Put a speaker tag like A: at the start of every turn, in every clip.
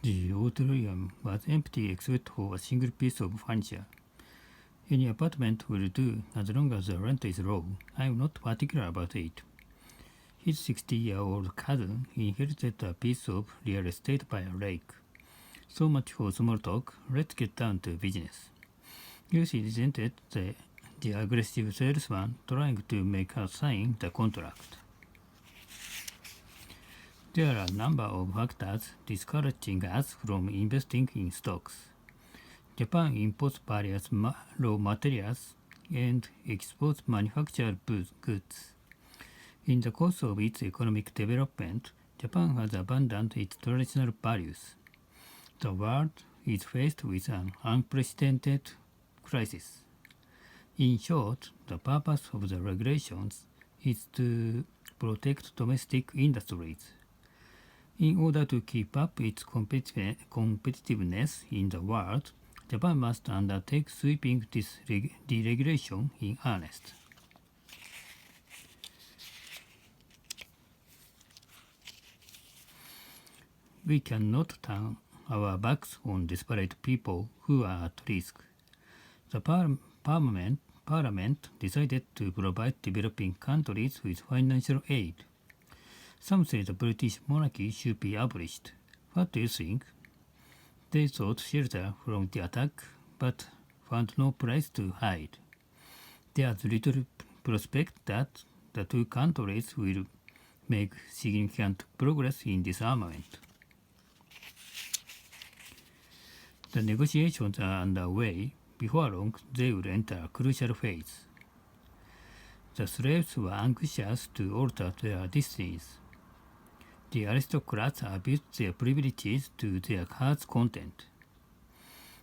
A: The auditorium was empty except for a single piece of furniture. Any apartment will do as long as the rent is low. I'm not particular about it. His 60-year-old cousin inherited a piece of real estate by a lake. So much for small talk. Let's get down to business. Lucy resented the aggressive salesman trying to make her sign the contract. There are a number of factors discouraging us from investing in stocks. Japan imports various raw materials and exports manufactured goods. In the course of its economic development, Japan has abandoned its traditional values. The world is faced with an unprecedented crisis. In short, the purpose of the regulations is to protect domestic industries. In order to keep up its competitiveness in the world, Japan must undertake sweeping deregulation in earnest. We cannot turn our backs on desperate people who are at risk. The Parliament decided to provide developing countries with financial aid. Some say the British monarchy should be abolished. What do you think? They sought shelter from the attack, but found no place to hide. There's little prospect that the two countries will make significant progress in disarmament. The negotiations are underway. Before long, they will enter a crucial phase. The slaves were anxious to alter their destinies. The aristocrats abused their privileges to their heart's content.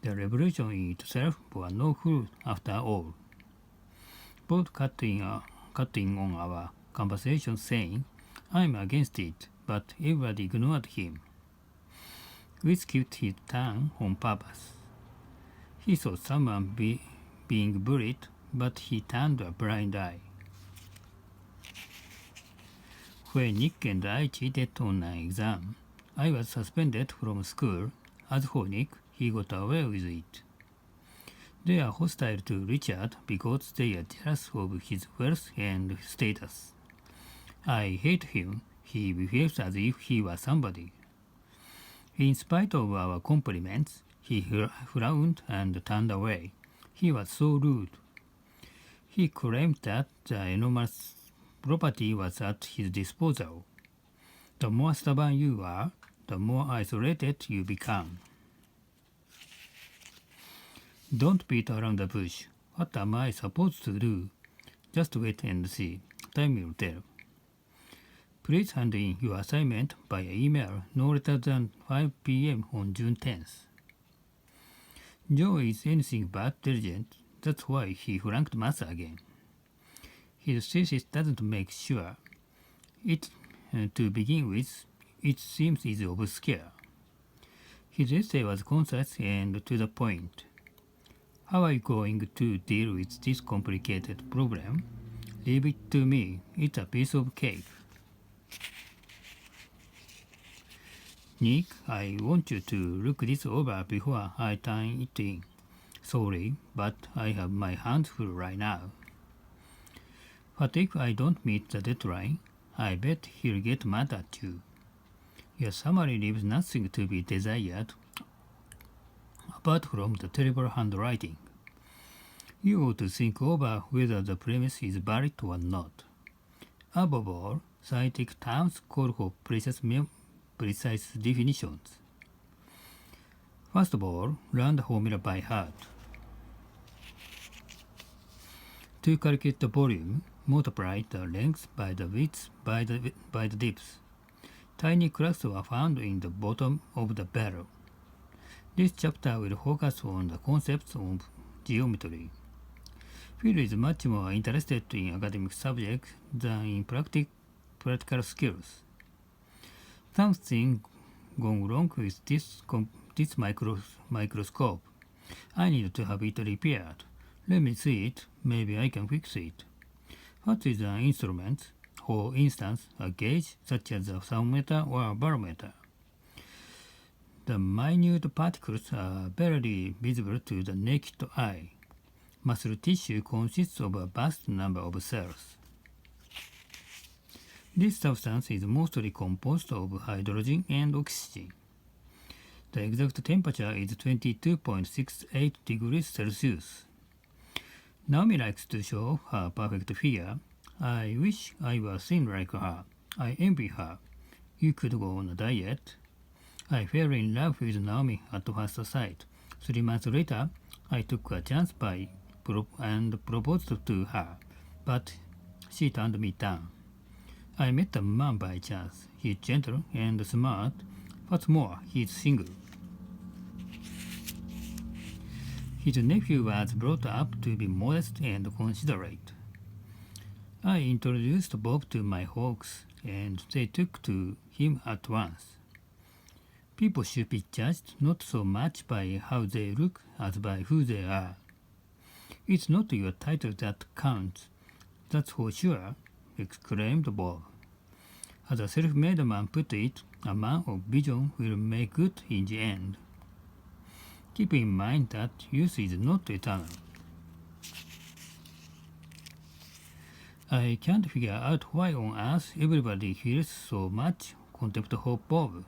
A: The revolution in itself bore no fruit after all. Both cut in on our conversation saying, I'm against it, but everybody ignored him. We skipped his turn on purpose. He saw someone being bullied, but he turned a blind eye. When Nick and I cheated on an exam, I was suspended from school. As for Nick, he got away with it. They are hostile to Richard because they are jealous of his wealth and status. I hate him. He behaves as if he was somebody. In spite of our compliments, he frowned and turned away. He was so rude. He claimed that the enormous property was at his disposal. The more stubborn you are, the more isolated you become. Don't beat around the bush. What am I supposed to do? Just wait and see. Time will tell. Please hand in your assignment by email no later than 5 p.m. on June 10th. Joe is anything but diligent. That's why he flunked math again. His thesis doesn't make sure. To begin with, it seems easy obscure. His essay was concise and to the point. How are you going to deal with this complicated problem? Leave it to me. It's a piece of cake. Nick, I want you to look this over before I turn it in. Sorry, but I have my hands full right now. What if I don't meet the deadline? I bet he'll get mad at you. Your summary leaves nothing to be desired apart from the terrible handwriting. You ought to think over whether the premise is valid or not. Above all, scientific terms call for precise definitions. First of all, learn the formula by heart. To calculate the volume, multiply the length by the width by the depth. Tiny cracks were found in the bottom of the barrel. This chapter will focus on the concepts of geometry. Phil is much more interested in academic subjects than in practical skills. Something gone wrong with this microscope. I need to have it repaired. Let me see it. Maybe I can fix it. What is an instrument? For instance, a gauge such as a thermometer or a barometer. The minute particles are barely visible to the naked eye. Muscle tissue consists of a vast number of cells. This substance is mostly composed of hydrogen and oxygen. The exact temperature is 22.68 degrees Celsius. Naomi likes to show her perfect figure. I wish I were thin like her. I envy her. You could go on a diet. I fell in love with Naomi at first sight. 3 months later, I took a chance and proposed to her, but she turned me down. I met a man by chance. He's gentle and smart. What's more, he's single. His nephew was brought up to be modest and considerate. I introduced Bob to my folks, and they took to him at once. People should be judged not so much by how they look as by who they are. It's not your title that counts, that's for sure, exclaimed Bob. As a self-made man put it, a man of vision will make good in the end. Keep in mind that youth is not eternal. I can't figure out why on earth everybody feels so much contempt for Bob.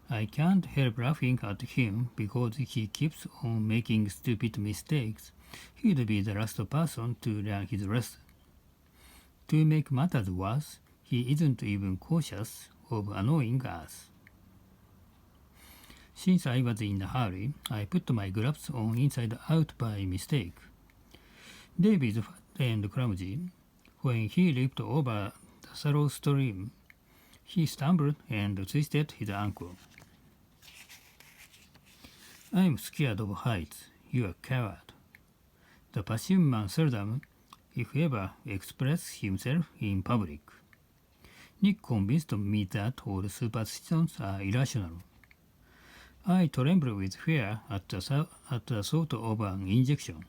A: I can't help laughing at him because he keeps on making stupid mistakes. He'd be the last person to learn his lesson. To make matters worse, he isn't even cautious of annoying us. Since I was in a hurry, I put my gloves on inside out by mistake. Dave is fat and clumsy. When he leaped over the shallow stream, he stumbled and twisted his ankle. I'm scared of heights. You're a coward. The Persian man seldom, if ever, expresses himself in public. Nick convinced me that all superstitions are irrational. I tremble with fear at the thought of an injection.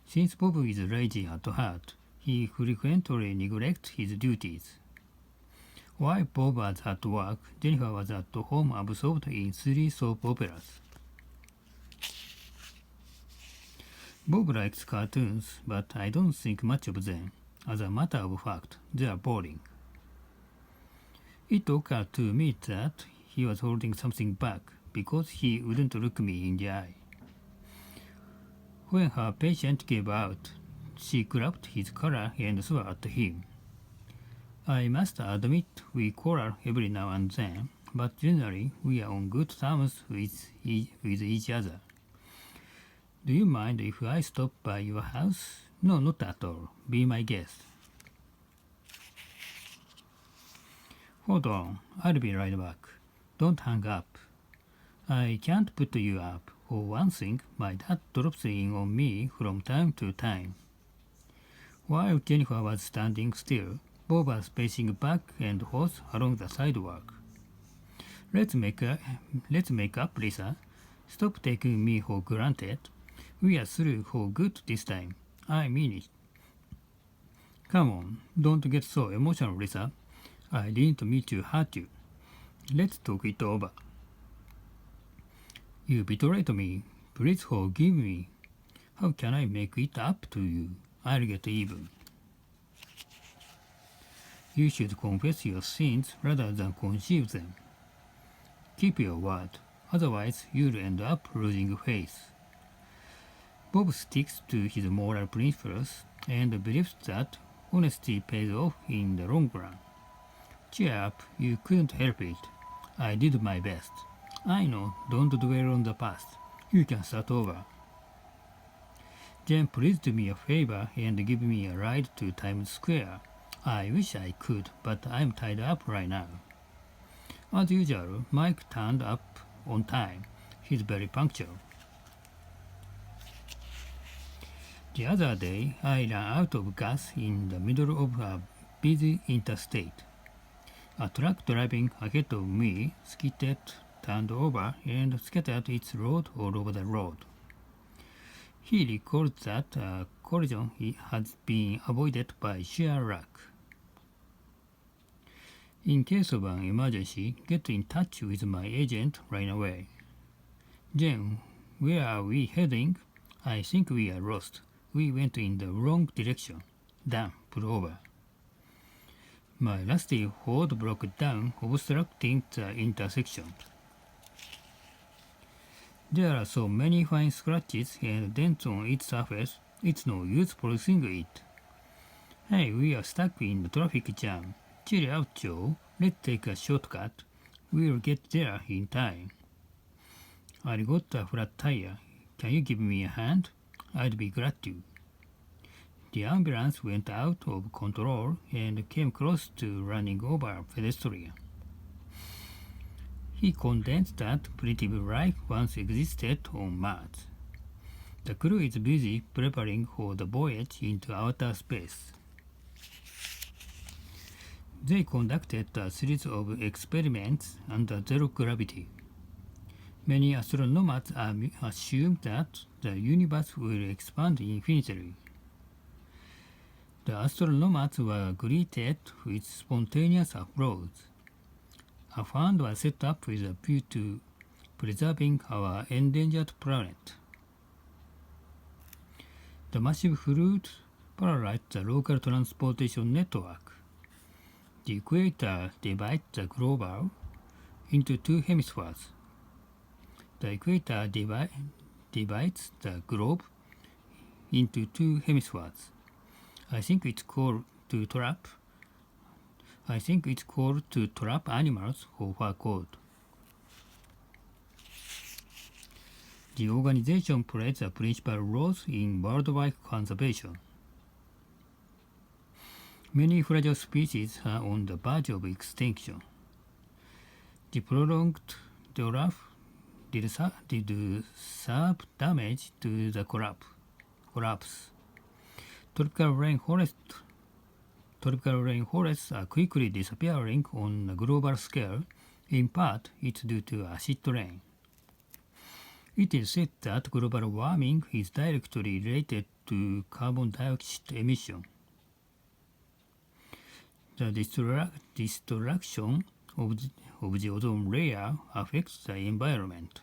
A: Since Bob is lazy at heart, he frequently neglects his duties. While Bob was at work, Jennifer was at home absorbed in 3 soap operas. Bob likes cartoons, but I don't think much of them. As a matter of fact, they are boring. It occurred to me that he was holding something back because he wouldn't look me in the eye. When her patient gave out, she grabbed his collar and swore at him. I must admit we quarrel every now and then, but generally we are on good terms with each other. Do you mind if I stop by your house? No, not at all. Be my guest. Hold on, I'll be right back. Don't hang up. I can't put you up. For one thing, my dad drops in on me from time to time. While Jennifer was standing still, Bob was pacing back and forth along the sidewalk. Let's make up, Lisa. Stop taking me for granted. We are through for good this time. I mean it. Come on, don't get so emotional, Lisa. I didn't mean to hurt you. Let's talk it over. You betrayed me. Please forgive me. How can I make it up to you? I'll get even. You should confess your sins rather than conceal them. Keep your word, otherwise you'll end up losing faith. Bob sticks to his moral principles and believes that honesty pays off in the long run. Cheer up, you couldn't help it. I did my best. I know, don't dwell on the past. You can start over. Then please do me a favor and give me a ride to Times Square. I wish I could, but I'm tied up right now. As usual, Mike turned up on time. He's very punctual. The other day, I ran out of gas in the middle of a busy interstate. A truck driving ahead of me skidded, turned over, and scattered its load all over the road. He recalled that a collision had been avoided by sheer luck. In case of an emergency, get in touch with my agent right away. Then, where are we heading? I think we are lost. We went in the wrong direction. Done. Pull over. My rusty Ford broke down, obstructing the intersection. There are so many fine scratches and dents on its surface, it's no use policing it. Hey, we are stuck in the traffic jam. Chill out, Joe. Let's take a shortcut. We'll get there in time. I got a flat tire. Can you give me a hand? I'd be glad to. The ambulance went out of control and came close to running over a pedestrian. He condensed that primitive life once existed on Mars. The crew is busy preparing for the voyage into outer space. They conducted a series of experiments under zero gravity. Many astronomers assume that the universe will expand infinitely. The astronomers were greeted with spontaneous applause. A fund was set up with a view to preserving our endangered planet. The massive flood paralyzed the local transportation network. The equator divides the globe into two hemispheres. The equator divides the globe into two hemispheres. I think it's called to trap animals for fur coat. The organization plays a principal role in worldwide conservation. Many fragile species are on the verge of extinction. The prolonged drought did serve damage to the collapse. Tropical rainforests are quickly disappearing on a global scale. In part, it's due to acid rain. It is said that global warming is directly related to carbon dioxide emission. The destruction of the ozone layer affects the environment.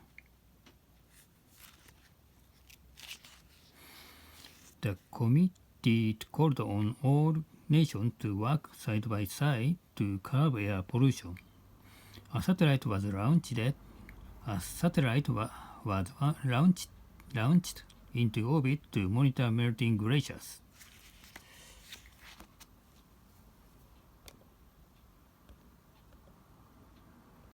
A: The committee called on all nations to work side by side to curb air pollution. A satellite was launched into orbit to monitor melting glaciers.